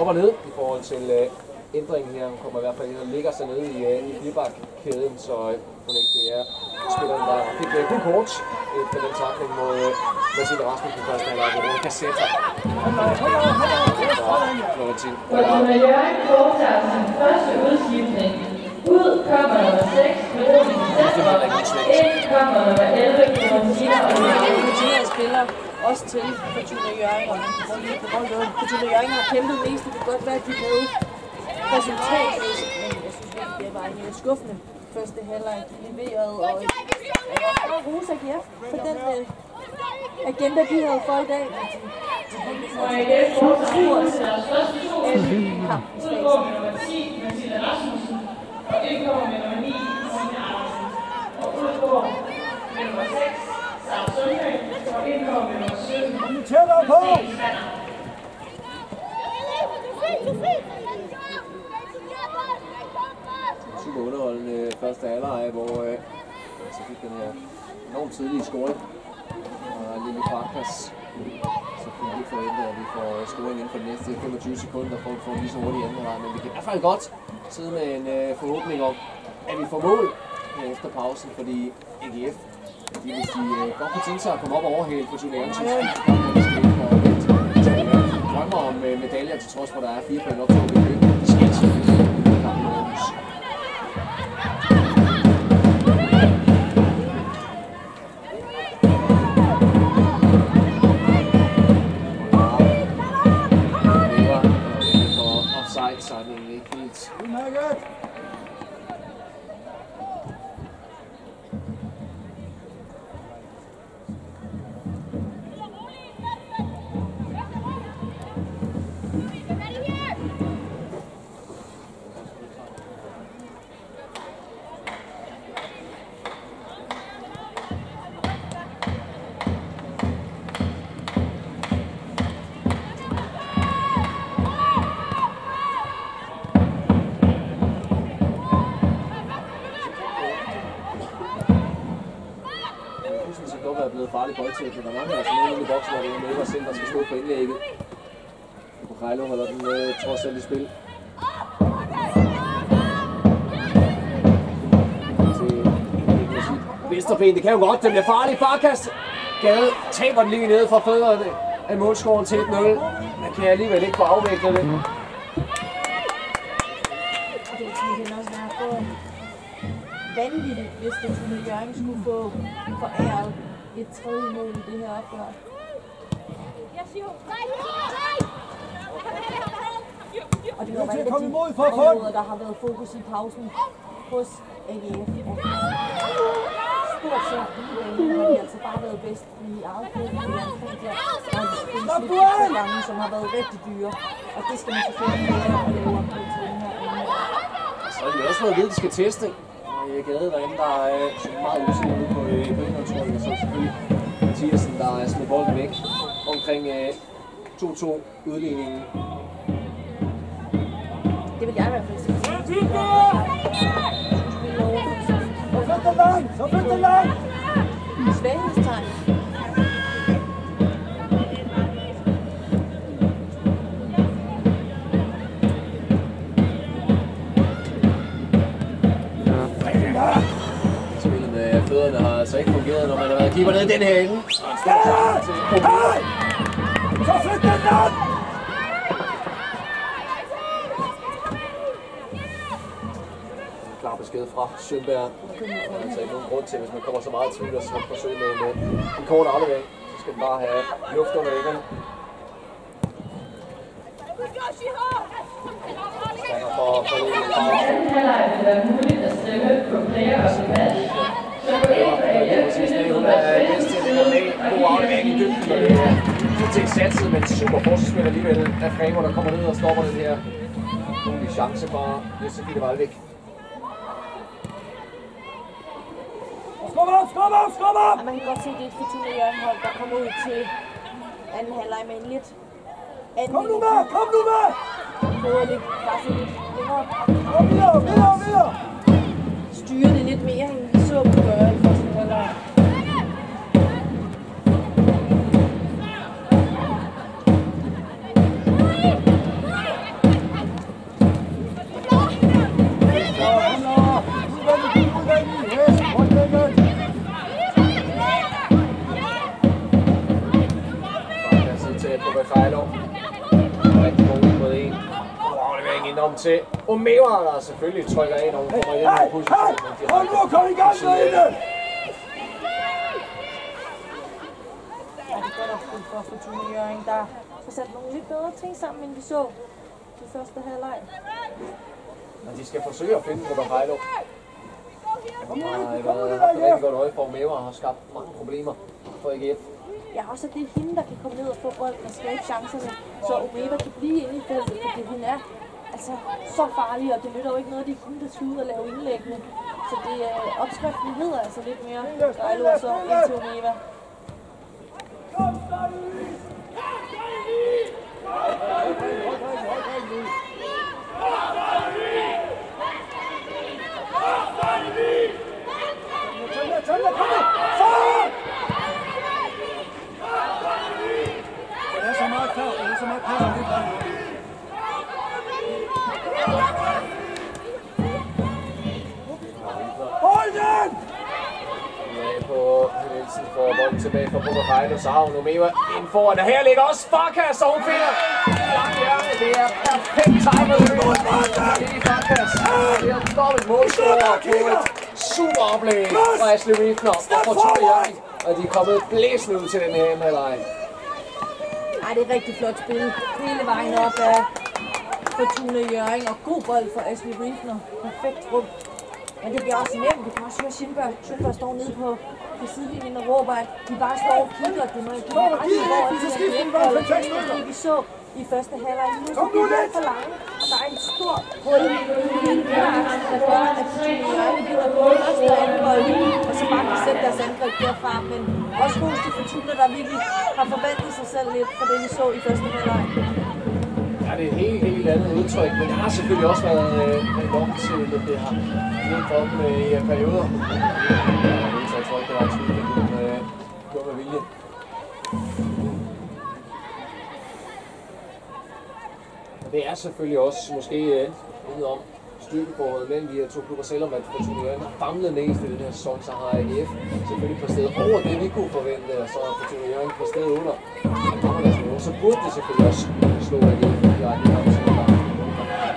op og ned i forhold til ændringen her. Hun kommer i hvert fald ind og ligger sig nede i firebakkæden, så hun ikke det er spilleren, der fik kun kort efter den takling mod Marcine Rasmussen første halvleg, hvor den kassetter. Fortuna Hjørring foretager sin første udskiftning. Ud kommer nummer 6, Veronica Sætrup. Ind kommer nummer 11, Clementina Olsen. Clementina spiller også til Fortuna Hjørring, og Fortuna Hjørring har kæmpet mest. Det kan godt være, at de havde resultatmæssigt, men jeg synes ikke, det var en skuffende første halvleg. De leverede, og jeg var rose AGF for den agenda, de havde for i dag. Og AGF foretager deres første to udskiftninger. Ud går med nummer 10, Marcine Rasmussen. Og ind går med nummer 9, Signe Andersen. Og ud går med nummer 6, Sara Sundgren. Og ind går med nummer 17, tættere på! Super underholdende første halvleg, hvor så fik den her enormt tidlige scoring. Og Lille Farkas, så kunne vi forvente, at vi får scoring inden for de næste 25 sekunder, for at få lige så hurtigt anden halvleg. Men vi kan i hvert fald godt sidde med en forhåbning om, at vi får mål efter pausen, fordi AGF, hvis de godt kunne tænke sig at komme op og overhale Fortuna Hjørring, så drømmer om medaljer, til trods for, at der er 4 point op til at løbe. Det skal selvfølgelig kampen Aarhus. Så er det ikke helt. Blevet farlig boldtækning. Der mangler altså nogen i boksen, hvor det er Møller selv, der skal stå på indlægget. På Krejlund holder den trods alt i spil. Vesterben, det kan jo godt, den bliver farlig. Farkast. Gade taber den lige nede fra fødderne af målscoren til 1-0. Man kan alligevel ikke få afviklet det. Det kan også være for vanvittigt, hvis Fortuna Hjørring skulle få foræret et tredje mål i det her opgør. Og det var en af de områder, der har været fokus i pausen hos AGF. Stort set hele har de altså bare været bedst i eget køb. Og de spiller gange, som har været rigtig dyre. Og det skal man selvfølgelig lave op til den her. Så har de også fået at vide, at de skal teste. Gade derinde, der er meget usikker ude på indholdsrollen, så selvfølgelig Mathiasen, der er smidt bolden væk omkring 2-2 udligningen. Det vil jeg i hvert fald sige. Så flyt den langt! Svaghedstegn. Fødderne har altså ikke fungeret, når man har været keeper ned i den her ende. Så flyt den langt! Klar besked fra Sønberg. Der er altså ikke nogen grund til, hvis man kommer så meget i tvivl, at så forsøge med en kort aflevering. Så skal den bare have luft under æggerne. I anden halvleg vil det være muligt at stemme på player of the match. Så gå ind på AGF. Hun er bedst til at med god aflevering i dybden, og det er fuldstændig satset med en super forsvarsspil alligevel af Framer, der kommer ned og stopper den her mulige chance fra Josefine Valvik. Skub op, skub op, skub op! Man kan godt se, at det er et Fortuna Hjørring hold, der kommer ud til anden halvleg med en lidt anden. Kom nu med, kom nu med! Prøver lidt presset lidt længere. Kom videre, videre, videre! Styre det lidt mere, end vi så kunne gøre i første halvleg. ind om til Omeva, der selvfølgelig trykker ind og kommer hjem i positionen. Hold nu, kom i gang med det! Ja, det er godt opspil for Fortuna Hjørring, der får sat nogle lidt bedre ting sammen, end vi så i første halvleg. Og de skal forsøge at finde Robert Heilo. Han har haft et rigtig godt øje for Omeva og har skabt mange problemer for AGF. Ja, også at det er hende, der kan komme ned og få bolden og skabe chancerne, så Omeva kan blive inde i feltet, fordi hun er altså så farlig, og det nytter jo ikke noget, de kun kan skyde og lave indlæggene. Så det opskriften hedder altså lidt mere Heilo og så ind til Omeva. Det er så meget klar, det er så meget klar. Hold den! På Nielsen får bolden tilbage fra Robert Heilo, så har hun Omeva ind foran, og her ligger også Farkas, og hun finder langt hjørne. Det er perfekt timet i Farkas. Det er en dobbelt målscorer på et super oplæg fra Ashley Riefner og Fortuna Hjørring, og de er kommet blæsende ud til den her halvleg. Ej, det er rigtig flot spil. Hele vejen op af Fortuna Hjørring, og god bold for Ashley Riefner. Perfekt rum. Men det bliver også nemt. Vi kan også høre Schindberg står nede på sidelinjen og råber, at de bare står og kigger. Det må ikke være ret i hvor, at de har glemt, og vi så i første halvleg. Nu så bliver det for langt, og der er et stort hul i hele aksen, der gør, at Fortuna Hjørring giver både første og anden bold, og så bare kan sætte deres angreb derfra. Men også hos de Fortuna, der virkelig har forvandlet sig selv lidt fra det, vi så i første halvleg. Ja, det er et helt andet udtryk, men det har selvfølgelig også været nok til, at det har hjælp for dem i perioder. Jeg tror ikke, det var en tvivl, at gå med vilje. Og det er selvfølgelig også måske noget om styrkeforholdet mellem de her to klubber, selvom at Fortuna Hjørring har famlet mest i den her sæson, så har AGF selvfølgelig præsteret over det, vi kunne forvente, og så har Fortuna Hjørring præsteret under. Så burde det selvfølgelig også slå AGF direkte kamp, så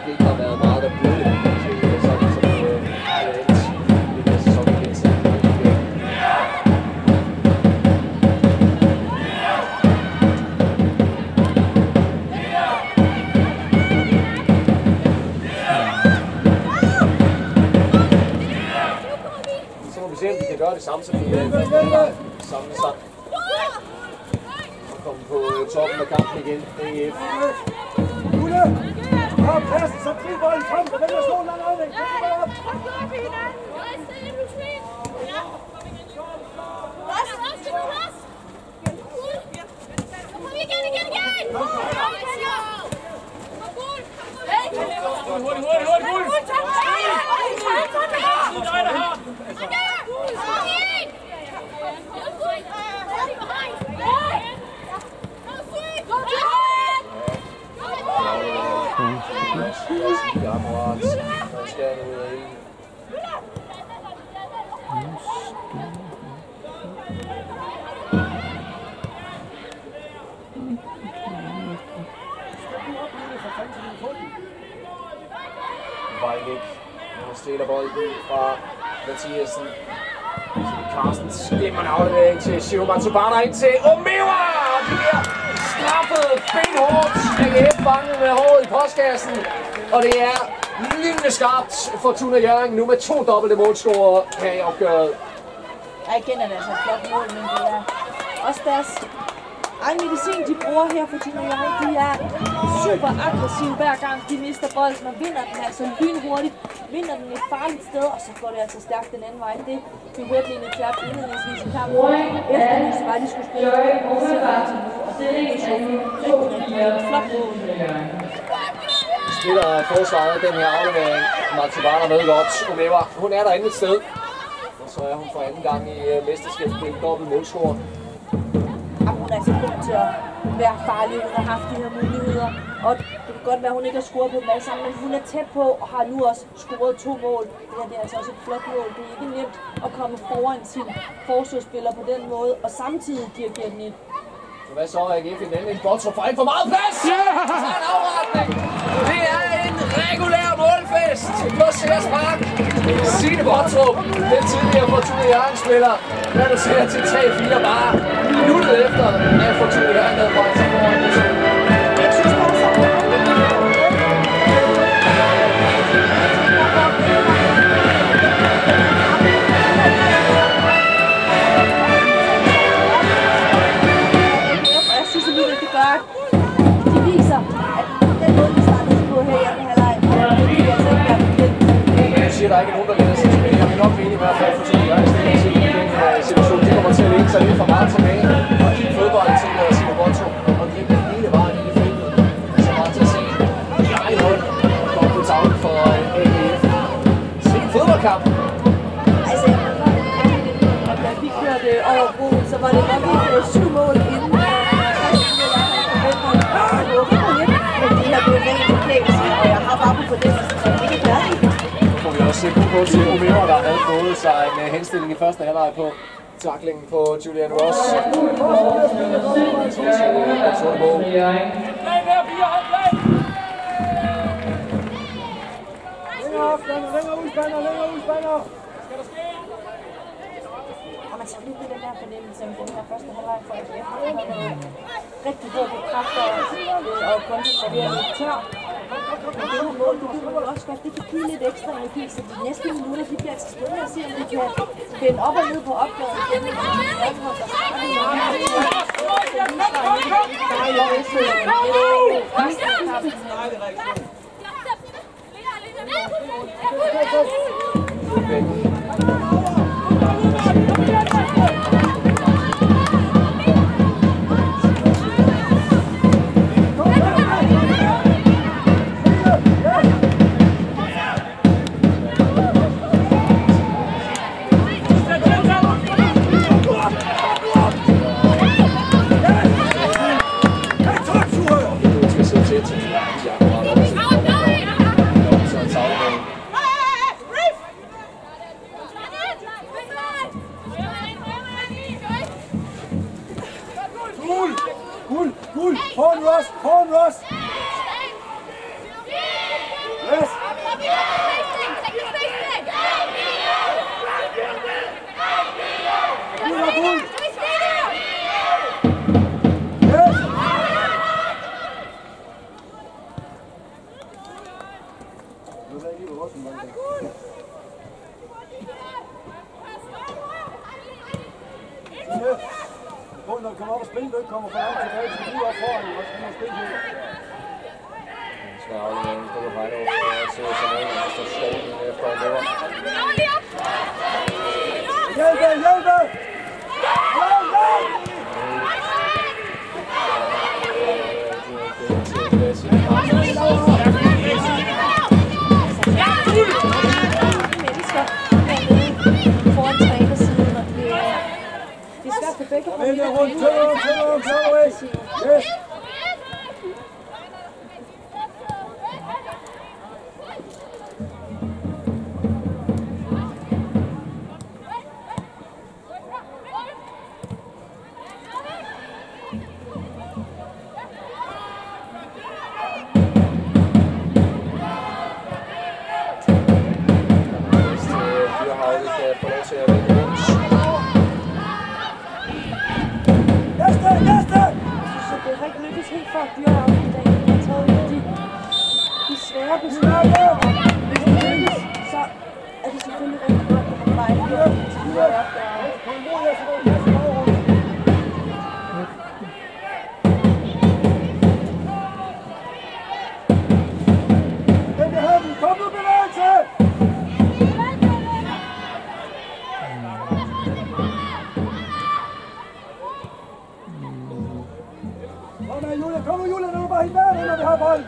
det ikke har været meget, der burde til sådan som det er endt i den her sæson i den sæson. Så må vi se, om vi kan gøre det samme, så vi er samlet sammen. Komme på toppen af kampen igen. AGF. Ulle! Kom, passen, så driv bolden frem, og vælger at slå en lang afvæng. Vejvæk. Nu stiller bolden fra Mathiasen. Carstens glemmer en aflevering til Shiro Matsubara ind til Omeva. De bliver straffet benhårdt. AGF fanget med håret i postkassen. Og det er lynende skarpt Fortuna Hjørring nu med 2 dobbelte målscorer her i opgøret. Ja, igen er det altså et flot mål, men det er også deres egen medicin, de bruger her for Fortuna Hjørring. De er super aggressive hver gang de mister bolden og vinder den altså lynhurtigt. Vinder den et farligt sted, og så går det altså stærkt den anden vej. Det fik Webley i klart indledningsvis i kampen. Efter nu så var de skulle spille og det er rigtig flot mål. Spiller forsvaret den her aflevering. Matsubara med godt. Omeva, hun er derinde et sted. Og så er hun for anden gang i mesterskabsspil dobbelt målscorer. Hun er altså god til at være farlig. Hun har haft de her muligheder. Og det kan godt være, at hun ikke har scoret på dem alle sammen, men hun er tæt på og har nu også scoret 2 mål. Det er altså også et flot mål. Det er ikke nemt at komme foran sin forsvarsspiller på den måde, og samtidig dirigere den ind. Så hvad så AGF i den anden? En bold, så får ikke for meget plads! Ja! Så en afretning! Det er en rigtig ser spark. Signe Bottrup, den tidligere Fortuna Hjørring-spiller, reducerer til 3-4 bare minuttet efter, at Fortuna Hjørring havde bragt sig foran. Jeg synes alligevel, det gør, at de viser, at den måde, de startede på her i anden halvleg, jeg siger, der er ikke nogen, der lænder sig tilbage. Jeg vil nok mene i hvert fald, for Fortuna Hjørring i den situation, de kommer til at lægge sig lidt for meget tilbage og kigge fodbolden til Signe Bottrup og gribe den hele vejen ind i feltet. Så meget til at sige, jeg er hold og komme på tavlen for AGF. Sikke fodboldkamp! Altså, da vi kørte over broen, så var det nok ikke 7 mål inden. Men det her blev rent forkælelse, og jeg har bare på det, så det er ikke færdigt. Nu får vi også se på til Romero, der havde fået sig en henstilling i første halvleg på taklingen på Julian Ross. Længere ud, Spanner! Og man tager lidt den der fornemmelse om den her første halvleg for AGF. Han har rigtig hårdt på kræfter og Brøndby er ved at løbe tør. Men det her mål, det kunne man også godt. Det kan give lidt ekstra energi, så de næste minutter, de bliver altså spændende at se, om de kan vende op og ned på opgaven igen. Cool! Horn Ross! Yes! Cool! Når du kommer op og spille, du ikke kommer for langt tilbage, så du er foran, og så kommer spille her. Så er afleveringen på Vejlov, og ser sådan noget, og så står den efter en løber. Hjælpe! Vende rundt, tønder, yes! Kom nu, Julia, nu er bare helt nærmere, når vi har bolden.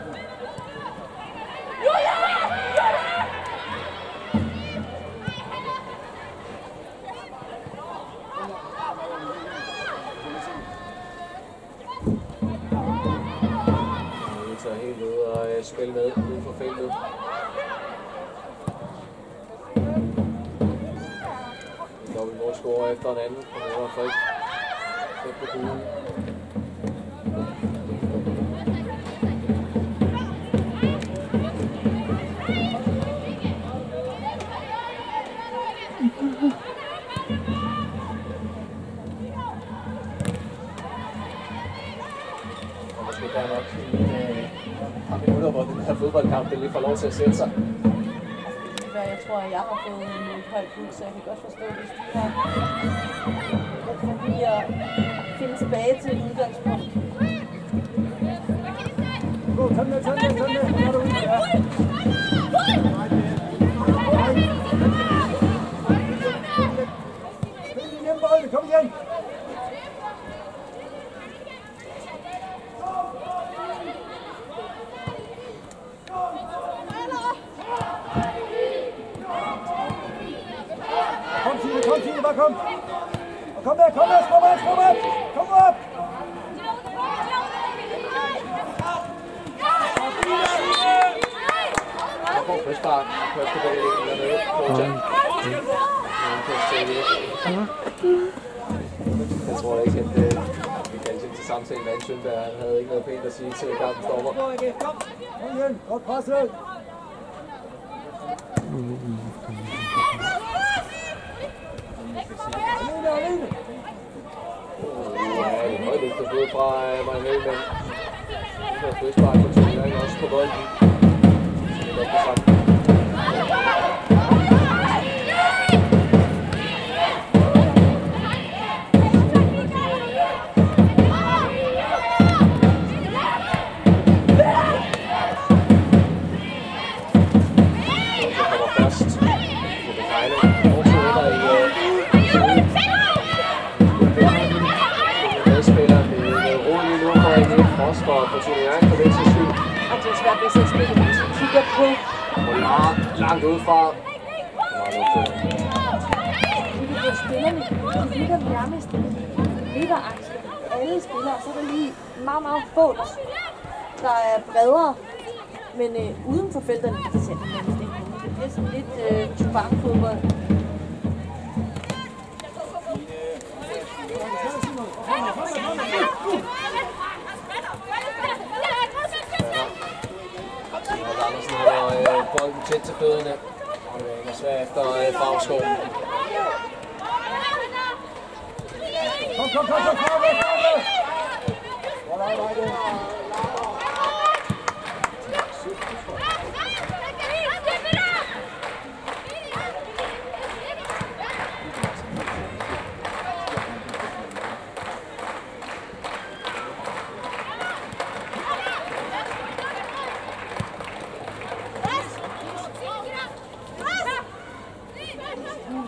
Vi tager helt ud og spille med ude for feltet. Dobbelt målscorer efter en anden, og det var Frik. Frik på kuglen. fodboldkamp, der lige får lov til at sætte sig. Jeg tror, at jeg har fået et højt puls, så jeg kan godt forstå, hvis de har forbi at finde tilbage til et udgangspunkt. Gå, tag med. Hvor er du ude? Ja. Spil igen, bolden. Kom igen. Kom, Tine, bare kom! Og kom med, skub op! Kom op! Og på frispark, første bevægning dernede, Bojan. Jeg tror ikke, at vi kan se til samtale med Anne Sønberg. Han havde ikke noget pænt at sige til kampens dommer. Kom igen, godt presset! Alene! Ja, en højt fod fra Marianne, men det er frispark på Tune også på bolden. Så det er godt på sammen. For turneringen for den skyld. Og det er svært ved at sætte spillet, hvis vi kigger på. Langt udefra. Kigger på spillerne, de ligger nærmest midterakse. Alle spillere, så er der lige meget få, der er bredere. Men uden for felterne, det ser man nærmest ikke nogen. Det bliver sådan lidt tubangfodbold. Andersen holder bolden tæt til fødderne. Og det er svært efter Favskov. Kom!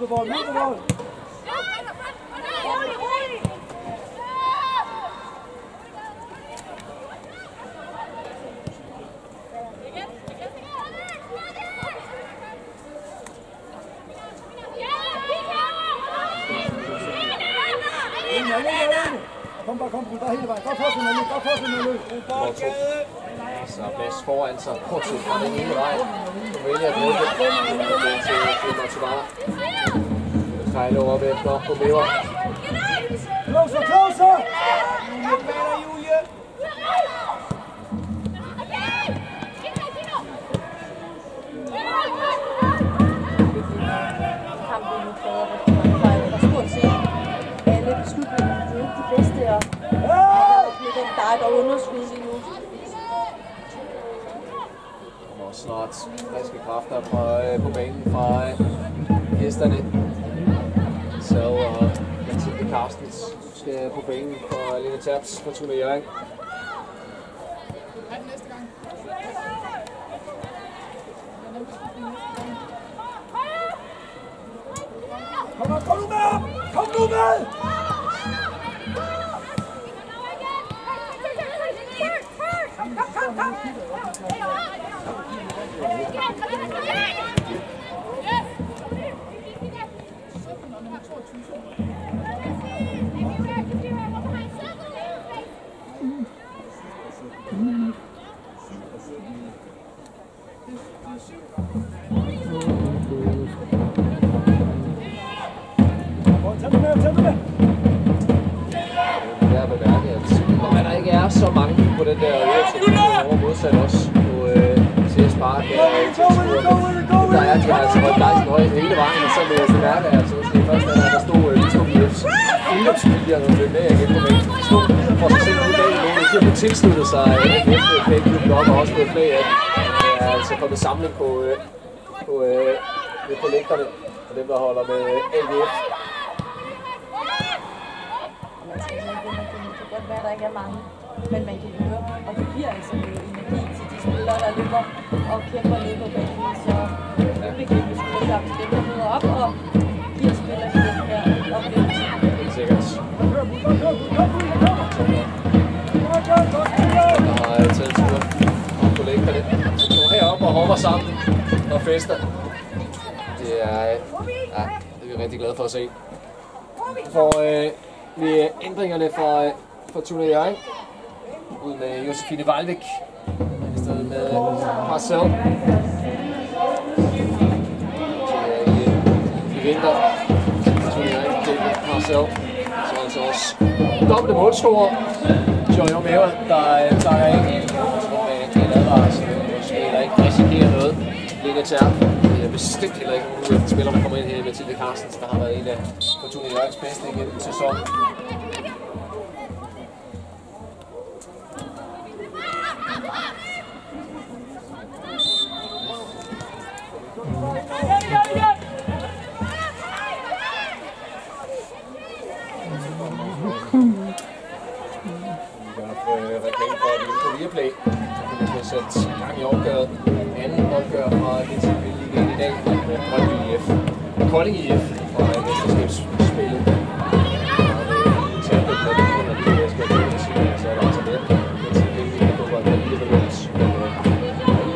Mål! Kom, der hele vejen. Godt forsøg. Så bedst foran sig. Kortid fra den ene vej. Nu vælger at bruge det til Matsubara. Kejle over efter på Bever. Closer! Julie! Kampen nu kræver rigtig mange fejl. Der er stort set alle beslutninger. Det er ikke de bedste, og der er dog underskud lige nu. kommer snart friske kræfter på banen fra gæsterne. Så Mathilde Carstens skal på banen for Lene Terps fra Tune Hjørring. Kom nu med! Jeg bemærker, at der ikke er så mange på den der øvrige over modsat også på CS Park. Der er de altså holdt Leisen højt hele vejen, og så vil jeg bemærke, at det først er, der stod Lisbon IF's udløbsspillere og blev med igen på banen. De stod for sig selv ude bag nogen, de har tilsluttet sig FF-klubben op og også blevet flag af. altså kommet samling på lægterne, og dem der holder med AGF. Det kan godt være, at der ikke er mange, men man kan høre, og det giver altså noget energi til de spillere, der løber og kæmper ned på banen. Så kæmpe skulderklap til dem, der møder op og giver spillere til den her oplevelse. Helt sikkert. Der har taget en tur på lægterne, så står heroppe og hopper sammen og fester. Det er vi rigtig glade for at se. For ved ændringerne fra Fortuna Hjørring, ud med Josefine Walvik, i stedet med Marcel. I vinter, Fortuna Hjørring til Marcel, så altså også dobbelte målscorer. Jojo Mæver, der tager ind med en advarsel, måske der ikke risikerer noget. Det er bestemt heller ikke nogen af de spillere, der kommer ind her i Mathilde Carstensen, der har været en af Fortuna Hjørrings bedste igennem sæsonen. Reklame for det på Viaplay, så kan vi få sat gang i opgøret. Anden opgør fra DTB-ligaen i dag med Brøndby IF og Kolding IF fra mesterskabsspillet. Så er der skal så er der altså med DTB-ligaen på Brøndby IF og Løns.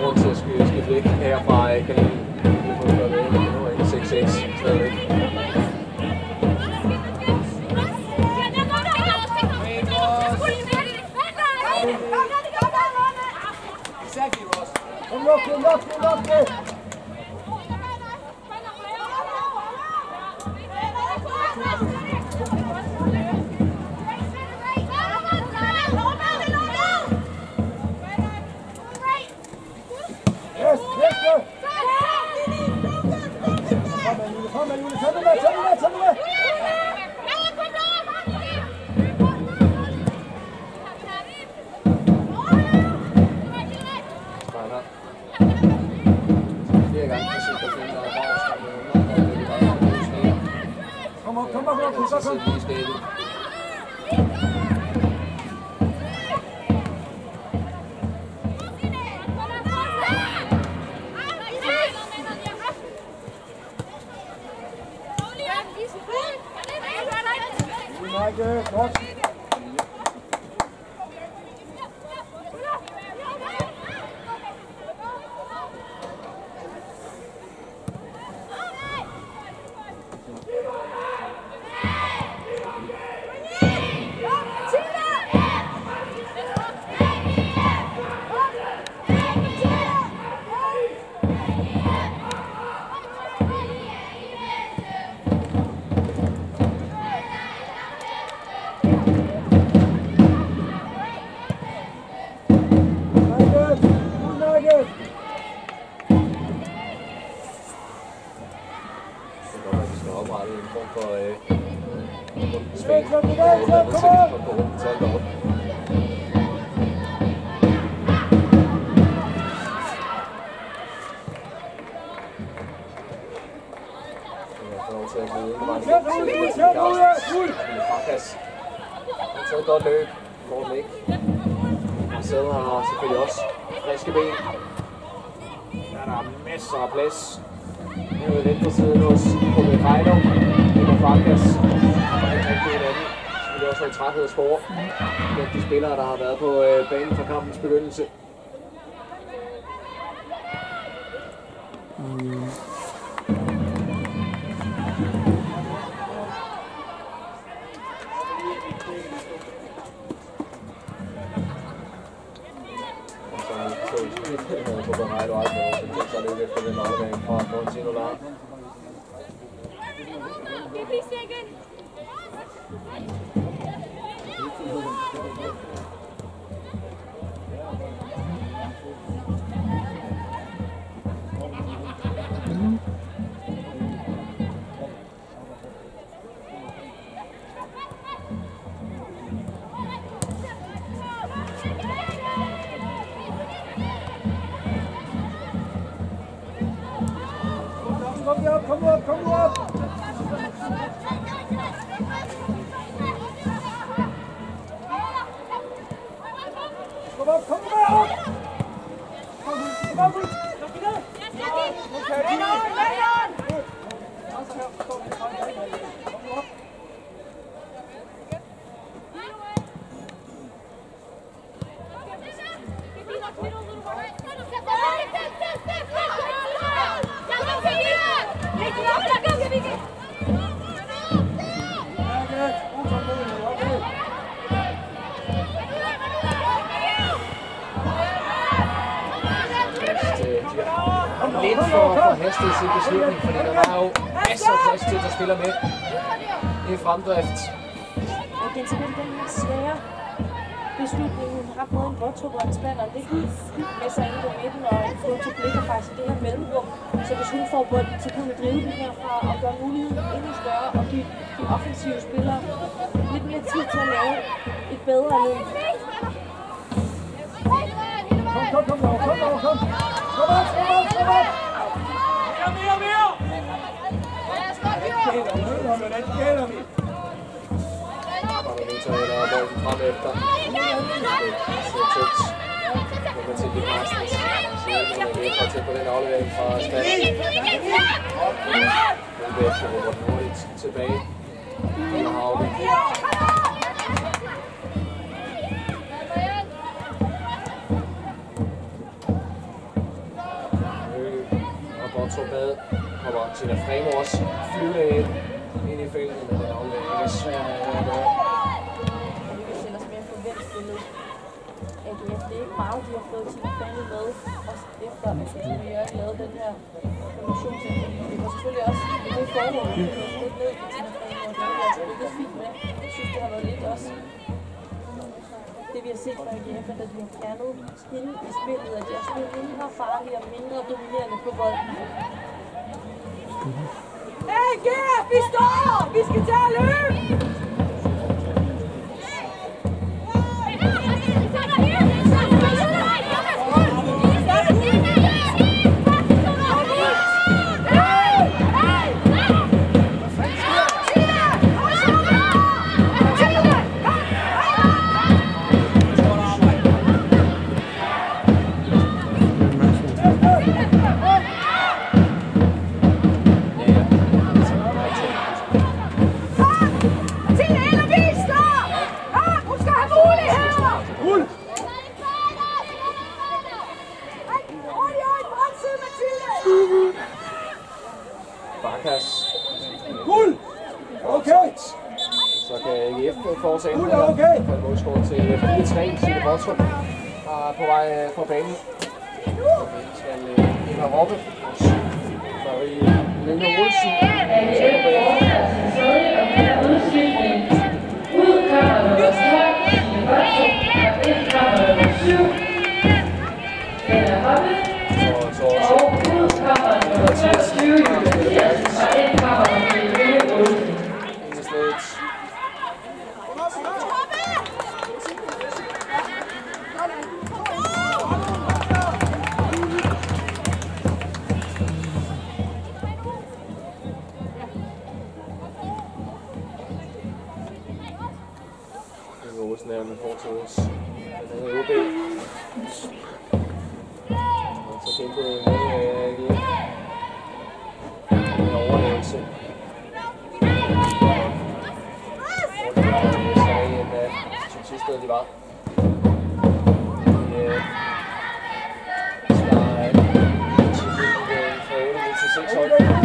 Grund til at skifte væk her fra kanalen. Vi får gøre med, men nu er det 6-6 stadigvæk. taget et godt løb. Får den ikke. Marcel har selvfølgelig også friske ben. Der er der masser af plads. Nu er venstre siden hos Kåre Fejlov. Det var Farkas. Og han kan en anden. Selvfølgelig også noget træthedsspor. Blandt de spillere, der har været på banen fra kampens begyndelse. Så er det efter den aflevering fra Montino Larm. Kom nu op, kom nu op, kom nu op! Kom op, kom nu op! Kom op, ud! Lidt for hastigt sin beslutning, fordi der var jo masser af plads til, at der spiller med i fremdrift. Og igen til den her svære beslutning, hun har både en Vottrup og en Spander, det kan med sig ind på midten og få til blikker faktisk i det her mellemrum. Så hvis hun får bolden, så kan hun drive den herfra og gøre muligheden endnu større og give de offensive spillere lidt mere tid til at lave et bedre løb. Kom! Kom op! Mere! Den gælder vi! Kommer nu til at bolden frem efter. Så tæt. Kommer til de Marstens. Så er vi for tæt på den aflevering fra Spander. Nu bagefter Robert Nordligt tilbage. Under Havne. Bad kommer Tina Fremo også flyvende ind i feltet, men den aflevering er svær at gøre. Vi kan sende os mere forventningsbillede. AGF, det er ikke meget, de har fået Tina Fremo med, også efter at Tina Jørgen lavede den her promotionsændring. Det var selvfølgelig også et god formål, at vi har fået ned på Tina Fremo, og det har vi altså lykkedes fint med. Jeg synes, det har været lidt også det, vi har set fra AGF, at de har fjernet hende i spillet, at de har spillet mindre farlige og mindre dominerende på bolden. AGF, vi står! Vi skal tage at løbe! Fortsæt for en målscore til 4-3. Signe Vottrup på vej på banen. Vi skal ind og råbe. Så vi Lene Olsen til på banen. Ud kommer nummer 12, Signe Vottrup, og ind kommer nummer 7, Anna Hoppe. Og ud kommer nummer 22, Julie Jensen, og ind kommer Lene Olsen. Olsen er med fortidens. Den er OB. Og så kæmpede med AGF. En overlevelse. Og det var en som sidste sted de var. De svarer til fra 8 til 6 hold.